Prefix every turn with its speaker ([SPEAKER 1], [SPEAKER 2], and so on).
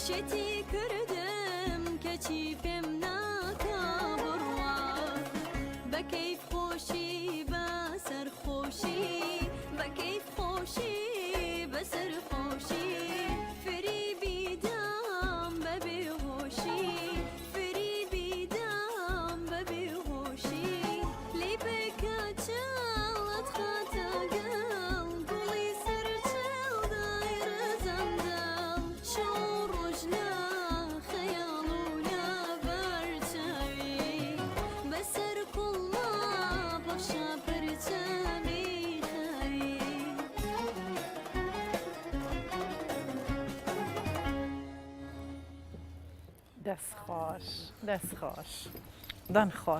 [SPEAKER 1] شتی کردم کچی پم ناکا بروار بکیف خوشی بسر خوشی بکیف خوشی بسر خوشی فری بیدم ببی خوشی فری بیدم ببی خوشی لی بکچلت خاطر قل قلی سر چل دایر زندل شور رجلا خیالونا برچوی بسر کل ما باشا برچوی خوی
[SPEAKER 2] دست خوش دست خوش دان خوش